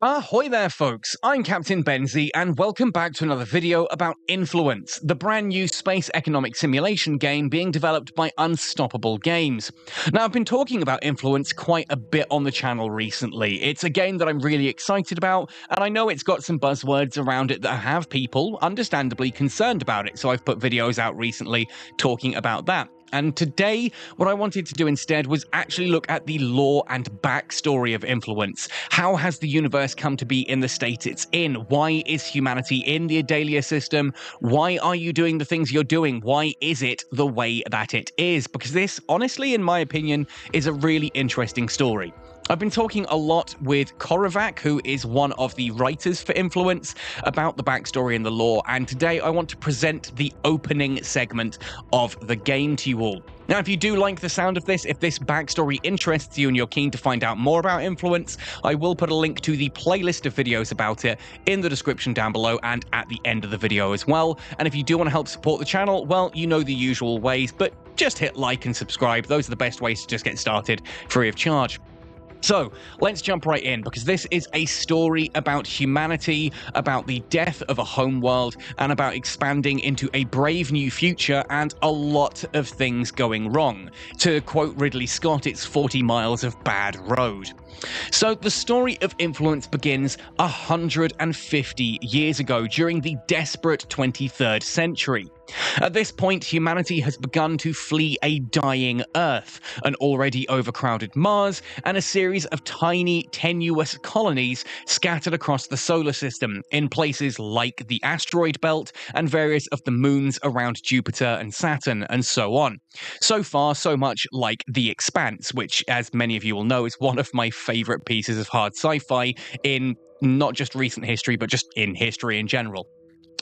Ahoy there, folks! I'm Captain Benzie, and welcome back to another video about Influence, the brand new space economic simulation game being developed by Unstoppable Games. Now, I've been talking about Influence quite a bit on the channel recently. It's a game that I'm really excited about, and I know it's got some buzzwords around it that have people understandably concerned about it, so I've put videos out recently talking about that. And today, what I wanted to do instead was actually look at the lore and backstory of Influence. How has the universe come to be in the state it's in? Why is humanity in the Adalia system? Why are you doing the things you're doing? Why is it the way that it is? Because this, honestly, in my opinion, is a really interesting story. I've been talking a lot with Korovac, who is one of the writers for Influence, about the backstory and the lore, and today I want to present the opening segment of the game to you all. Now, if you do like the sound of this, if this backstory interests you and you're keen to find out more about Influence, I will put a link to the playlist of videos about it in the description down below and at the end of the video as well. And if you do want to help support the channel, well, you know the usual ways, but just hit like and subscribe. Those are the best ways to just get started free of charge. So, let's jump right in, because this is a story about humanity, about the death of a homeworld, and about expanding into a brave new future and a lot of things going wrong. To quote Ridley Scott, it's 40 miles of bad road. So, the story of Influence begins 150 years ago, during the desperate 23rd century. At this point, humanity has begun to flee a dying Earth, an already overcrowded Mars, and a series of tiny, tenuous colonies scattered across the solar system, in places like the asteroid belt and various of the moons around Jupiter and Saturn, and so on. So far, so much like The Expanse, which, as many of you will know, is one of my favorite pieces of hard sci-fi in not just recent history, but just in history in general.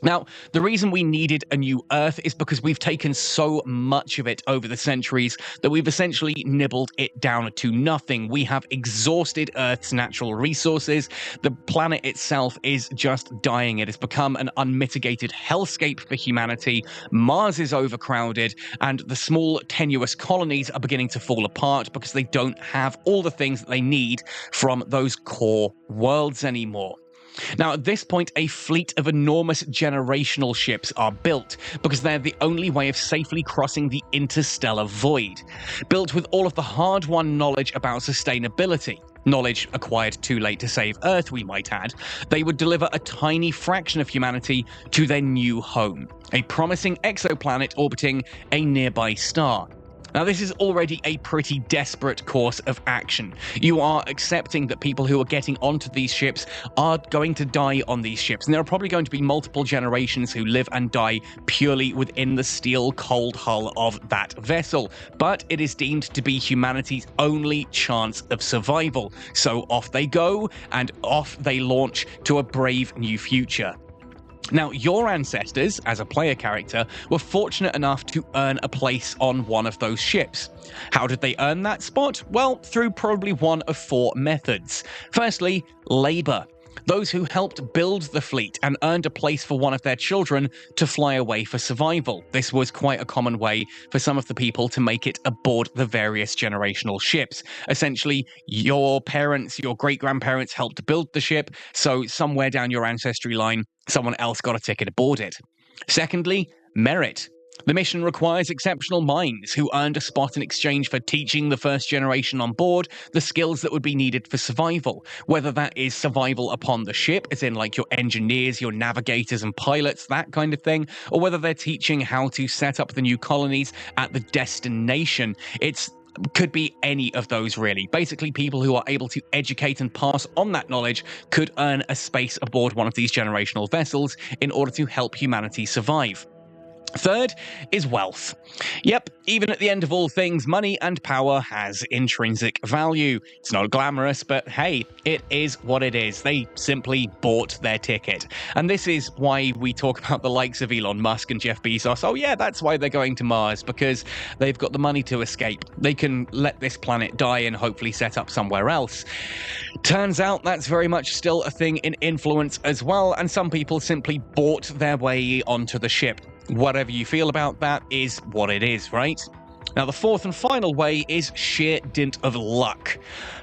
Now, the reason we needed a new Earth is because we've taken so much of it over the centuries that we've essentially nibbled it down to nothing. We have exhausted Earth's natural resources. The planet itself is just dying. It has become an unmitigated hellscape for humanity. Mars is overcrowded, and the small, tenuous colonies are beginning to fall apart because they don't have all the things that they need from those core worlds anymore. Now, at this point, a fleet of enormous generational ships are built, because they're the only way of safely crossing the interstellar void. Built with all of the hard-won knowledge about sustainability, knowledge acquired too late to save Earth, we might add, they would deliver a tiny fraction of humanity to their new home, a promising exoplanet orbiting a nearby star. Now, this is already a pretty desperate course of action. You are accepting that people who are getting onto these ships are going to die on these ships, and there are probably going to be multiple generations who live and die purely within the steel cold hull of that vessel. But it is deemed to be humanity's only chance of survival. So off they go, and off they launch to a brave new future. Now, your ancestors, as a player character, were fortunate enough to earn a place on one of those ships. How did they earn that spot? Well, through probably one of four methods. Firstly, labor. Those who helped build the fleet and earned a place for one of their children to fly away for survival. This was quite a common way for some of the people to make it aboard the various generational ships. Essentially, your parents, your great-grandparents helped build the ship, so somewhere down your ancestry line, someone else got a ticket aboard it. Secondly, merit. The mission requires exceptional minds who earned a spot in exchange for teaching the first generation on board the skills that would be needed for survival, whether that is survival upon the ship, as in like your engineers, your navigators and pilots, that kind of thing, or whether they're teaching how to set up the new colonies at the destination. Could be any of those, really. Basically, people who are able to educate and pass on that knowledge could earn a space aboard one of these generational vessels in order to help humanity survive. Third is wealth. Yep, even at the end of all things, money and power has intrinsic value. It's not glamorous, but hey, it is what it is. They simply bought their ticket. And this is why we talk about the likes of Elon Musk and Jeff Bezos. Oh yeah, that's why they're going to Mars, because they've got the money to escape. They can let this planet die and hopefully set up somewhere else. Turns out that's very much still a thing in Influence as well, and some people simply bought their way onto the ship. Whatever you feel about that is what it is, right? Now, the fourth and final way is sheer dint of luck.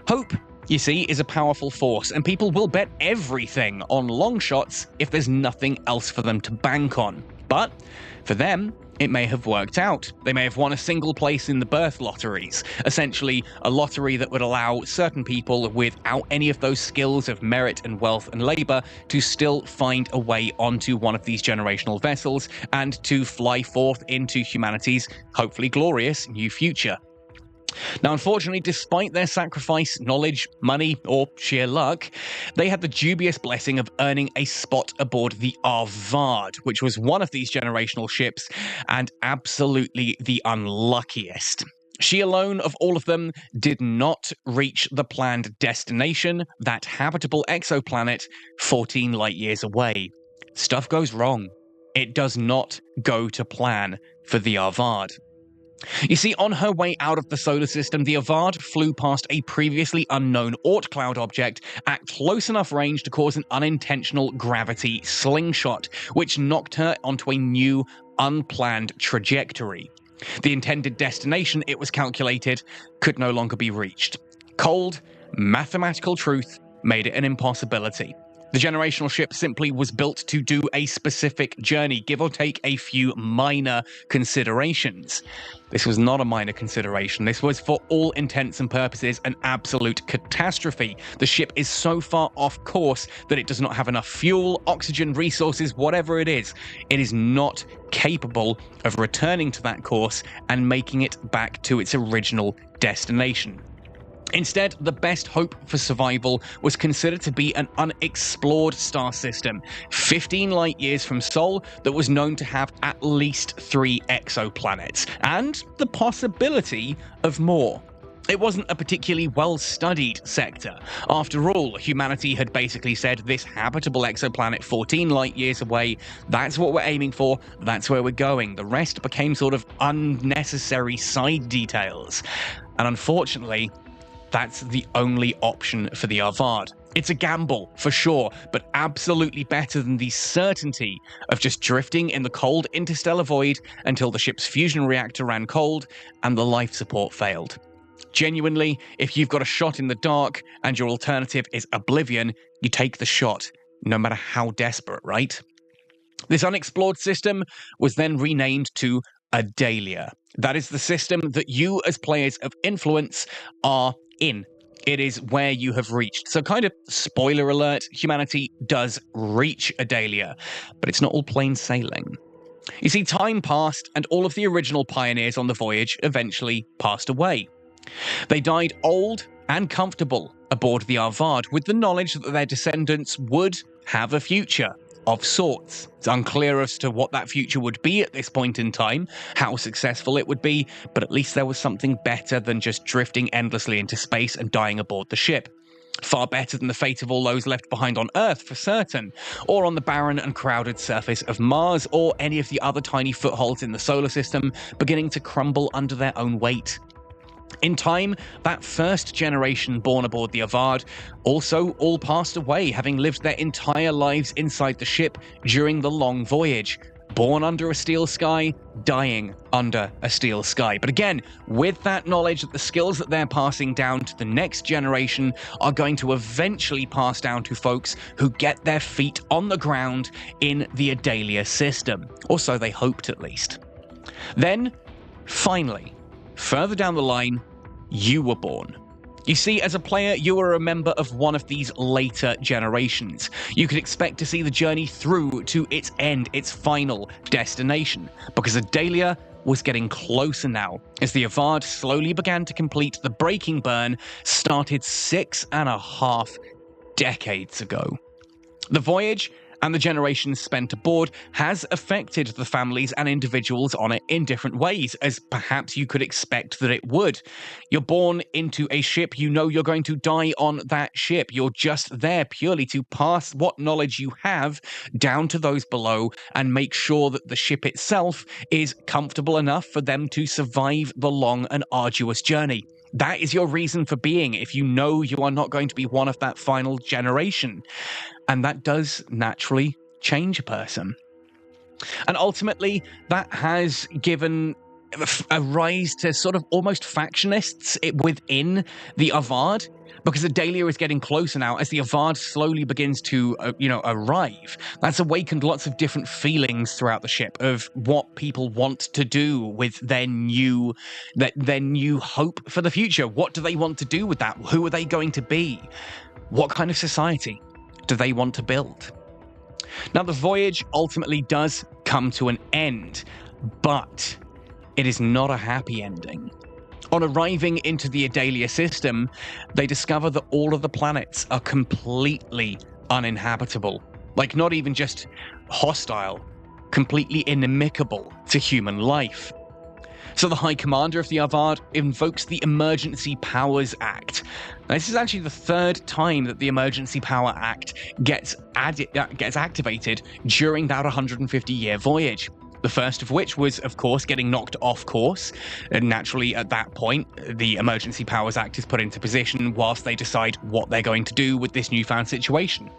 Hope you see, is a powerful force, and people will bet everything on long shots if there's nothing else for them to bank on. But for them, it may have worked out. They may have won a single place in the birth lotteries, essentially a lottery that would allow certain people without any of those skills of merit and wealth and labor to still find a way onto one of these generational vessels and to fly forth into humanity's hopefully glorious new future. Now, unfortunately, despite their sacrifice, knowledge, money, or sheer luck, they had the dubious blessing of earning a spot aboard the Arvard, which was one of these generational ships, and absolutely the unluckiest. She alone of all of them did not reach the planned destination, that habitable exoplanet 14 light years away. Stuff goes wrong. It does not go to plan for the Arvard. You see, on her way out of the solar system, the Arvard flew past a previously unknown Oort cloud object at close enough range to cause an unintentional gravity slingshot, which knocked her onto a new, unplanned trajectory. The intended destination, it was calculated, could no longer be reached. Cold, mathematical truth made it an impossibility. The generational ship simply was built to do a specific journey, give or take a few minor considerations. This was not a minor consideration. This was, for all intents and purposes, an absolute catastrophe. The ship is so far off course that it does not have enough fuel, oxygen, resources, whatever it is. It is not capable of returning to that course and making it back to its original destination. Instead, the best hope for survival was considered to be an unexplored star system, 15 light years from Sol, that was known to have at least 3 exoplanets, and the possibility of more. It wasn't a particularly well-studied sector. After all, humanity had basically said this habitable exoplanet 14 light years away, that's what we're aiming for, that's where we're going. The rest became sort of unnecessary side details. And unfortunately, that's the only option for the Arvard. It's a gamble, for sure, but absolutely better than the certainty of just drifting in the cold interstellar void until the ship's fusion reactor ran cold and the life support failed. Genuinely, if you've got a shot in the dark and your alternative is oblivion, you take the shot, no matter how desperate, right? This unexplored system was then renamed to Adalia. That is the system that you as players of Influence are in. It is where you have reached. So kind of spoiler alert, humanity does reach Adalia, but it's not all plain sailing. You see, time passed and all of the original pioneers on the voyage eventually passed away. They died old and comfortable aboard the Arvard with the knowledge that their descendants would have a future of sorts. It's unclear as to what that future would be at this point in time, how successful it would be, but at least there was something better than just drifting endlessly into space and dying aboard the ship. Far better than the fate of all those left behind on Earth, for certain, or on the barren and crowded surface of Mars, or any of the other tiny footholds in the solar system beginning to crumble under their own weight. In time, that first generation born aboard the Arvard also all passed away, having lived their entire lives inside the ship during the long voyage. Born under a steel sky, dying under a steel sky. But again, with that knowledge that the skills that they're passing down to the next generation are going to eventually pass down to folks who get their feet on the ground in the Adalia system. Or so they hoped, at least. Then, finally, further down the line, you were born. You see, as a player, you were a member of one of these later generations. You could expect to see the journey through to its end, its final destination, because Adalia was getting closer now, as the Arvard slowly began to complete the breaking burn started 6.5 decades ago. The voyage and the generations spent aboard has affected the families and individuals on it in different ways, as perhaps you could expect that it would. You're born into a ship, you know you're going to die on that ship. You're just there purely to pass what knowledge you have down to those below and make sure that the ship itself is comfortable enough for them to survive the long and arduous journey. That is your reason for being if you know you are not going to be one of that final generation. And that does naturally change a person. And ultimately, that has given a rise to sort of almost factionists within the Arvard. because Adalia is getting closer now as the Avad slowly begins to, arrive. That's awakened lots of different feelings throughout the ship of what people want to do with their new hope for the future. What do they want to do with that? Who are they going to be? What kind of society do they want to build? Now, the voyage ultimately does come to an end, but it is not a happy ending. On arriving into the Adalia system, they discover that all of the planets are completely uninhabitable. Like, not even just hostile, completely inimical to human life. So the High Commander of the Avad invokes the Emergency Powers Act. Now, this is actually the third time that the Emergency Power Act gets activated during that 150-year voyage. The first of which was, of course, getting knocked off course. And naturally, at that point, the Emergency Powers Act is put into position whilst they decide what they're going to do with this newfound situation.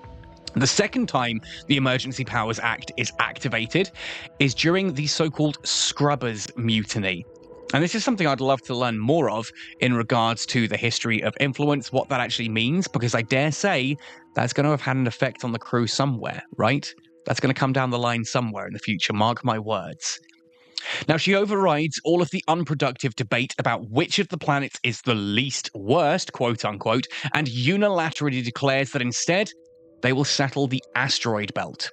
The second time the Emergency Powers Act is activated is during the so-called Scrubbers Mutiny. And this is something I'd love to learn more of in regards to the history of influence, what that actually means, because I dare say that's going to have had an effect on the crew somewhere, right? That's going to come down the line somewhere in the future, mark my words. Now, she overrides all of the unproductive debate about which of the planets is the least worst, quote-unquote, and unilaterally declares that instead, they will settle the asteroid belt.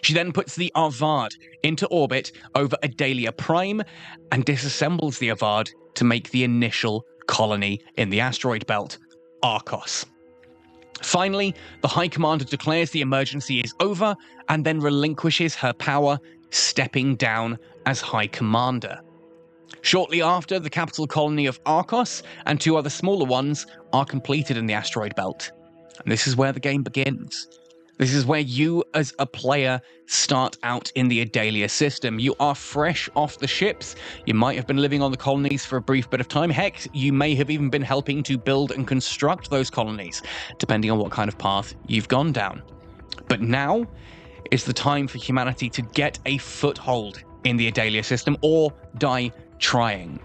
She then puts the Avad into orbit over Adalia Prime and disassembles the Avad to make the initial colony in the asteroid belt, Arcos. Finally, the High Commander declares the emergency is over and then relinquishes her power, stepping down as High Commander. Shortly after, the capital colony of Arcos and two other smaller ones are completed in the asteroid belt. And this is where the game begins. This is where you, as a player, start out in the Adalia system. You are fresh off the ships. You might have been living on the colonies for a brief bit of time. Heck, you may have even been helping to build and construct those colonies, depending on what kind of path you've gone down. But now is the time for humanity to get a foothold in the Adalia system or die trying.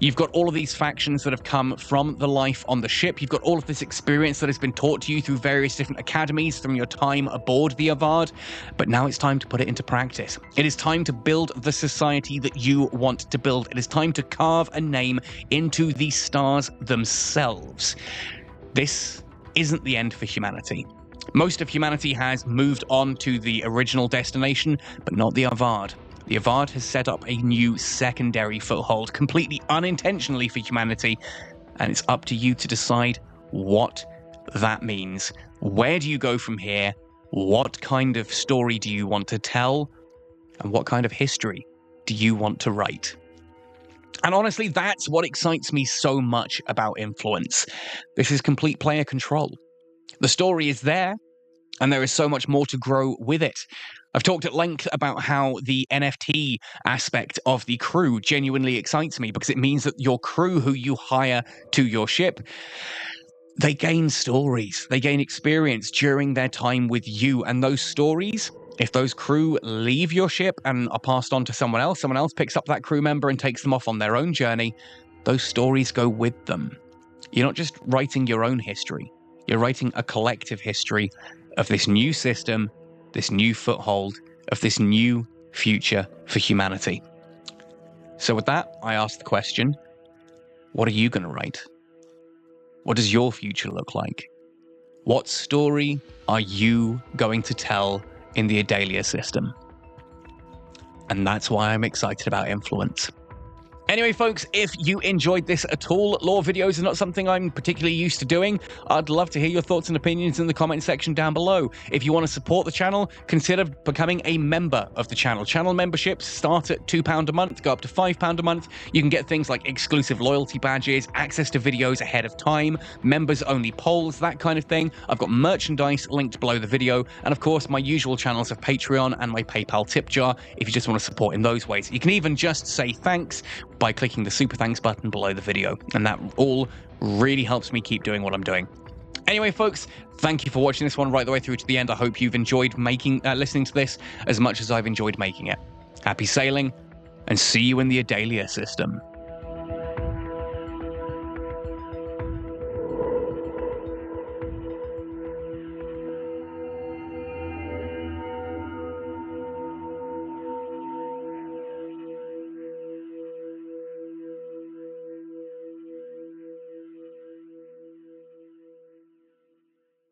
You've got all of these factions that have come from the life on the ship. You've got all of this experience that has been taught to you through various different academies from your time aboard the Avad. But now it's time to put it into practice. It is time to build the society that you want to build. It is time to carve a name into the stars themselves. This isn't the end for humanity. Most of humanity has moved on to the original destination, but not the Avad. The Avad has set up a new secondary foothold, completely unintentionally for humanity, and it's up to you to decide what that means. Where do you go from here? What kind of story do you want to tell? And what kind of history do you want to write? And honestly, that's what excites me so much about Influence. This is complete player control. The story is there, and there is so much more to grow with it. I've talked at length about how the NFT aspect of the crew genuinely excites me because it means that your crew who you hire to your ship, they gain stories, they gain experience during their time with you. And those stories, if those crew leave your ship and are passed on to someone else picks up that crew member and takes them off on their own journey, those stories go with them. You're not just writing your own history, you're writing a collective history of this new system, this new foothold, of this new future for humanity. So with that, I ask the question, what are you going to write? What does your future look like? What story are you going to tell in the Adalia system? And that's why I'm excited about Influence. Anyway, folks, if you enjoyed this at all, lore videos are not something I'm particularly used to doing. I'd love to hear your thoughts and opinions in the comment section down below. If you want to support the channel, consider becoming a member of the channel. Channel memberships start at £2 a month, go up to £5 a month. You can get things like exclusive loyalty badges, access to videos ahead of time, members-only polls, that kind of thing. I've got merchandise linked below the video, and of course, my usual channels of Patreon and my PayPal tip jar if you just want to support in those ways. You can even just say thanks by clicking the super thanks button below the video, and that all really helps me keep doing what I'm doing. Anyway, folks, thank you for watching this one right the way through to the end. I hope you've enjoyed listening to this as much as I've enjoyed making it. Happy sailing, and see you in the Adalia system.